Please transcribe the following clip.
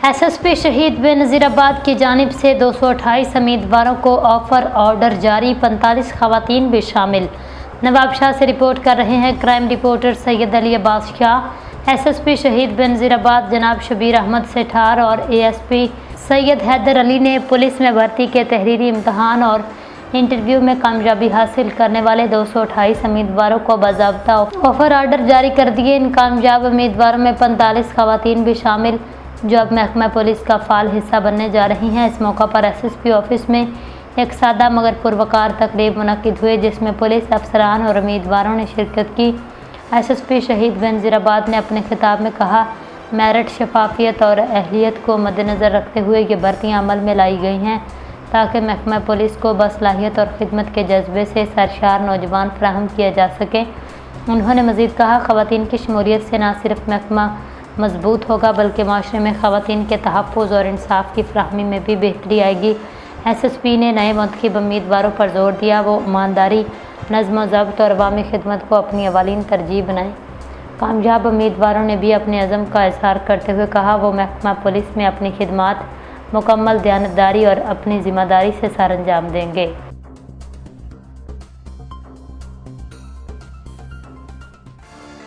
SSP शहीद बे नज़ीराबाद की जानिब से 228 उम्मीदवारों को ऑफर ऑर्डर जारी, 45 खवातीन भी शामिल। नवाबशाह से रिपोर्ट कर रहे हैं crime reporter Syed Ali Abbas Shah. SSP शहीद बे नज़ीराबाद जनाब शबीर अहमद सेठार और ASP सैयद हैदर अली ने पुलिस में भर्ती के तहरीरी इम्तहान और इंटरव्यू में कामयाबी हासिल करने वाले 228 उम्मीदवारों को बाज़ाब्ता ऑफर आर्डर जारी कर दिए। इन कामयाब उम्मीदवारों में 45 खवातीन भी शामिल जो अब महकमा पुलिस का फ़ाल हिस्सा बनने जा रही हैं। इस मौका पर SSP ऑफिस में एक सादा मगर पुरवकार तकरीब मुनक्किद हुई जिसमें पुलिस अफसरान और उम्मीदवारों ने शिरकत की। SSP शहीद बे नज़ीराबाद ने अपने खिताब में कहा, मेरिट, शफाफियत और अहलियत को मद्देनज़र रखते हुए ये भर्तियाँ अमल में लाई गई हैं ताकि महकमा पुलिस को बसलाहियत और खिदमत के जज्बे से सरशार नौजवान फराहम किया जा सके। उन्होंने मज़ीद कहा, ख़वातीन की शमूलियत से न सिर्फ महकमा मजबूत होगा बल्कि माशरे में ख़वातीन के तहफ़्फ़ुज़ और इंसाफ की फराहमी में भी बेहतरी आएगी। SSP ने नए मुंतखब उम्मीदवारों पर जोर दिया वो ईमानदारी, नज़्म व ज़ब्त और अवामी खिदमत को अपनी अवालीन तरजीह बनाएँ। कामयाब उम्मीदवारों ने भी अपने अज़म का इज़हार करते हुए कहा वो महकमा पुलिस में अपनी खिदमत मुकम्मल दयानतदारी और अपनी ज़िम्मेदारी से सरअंजाम देंगे।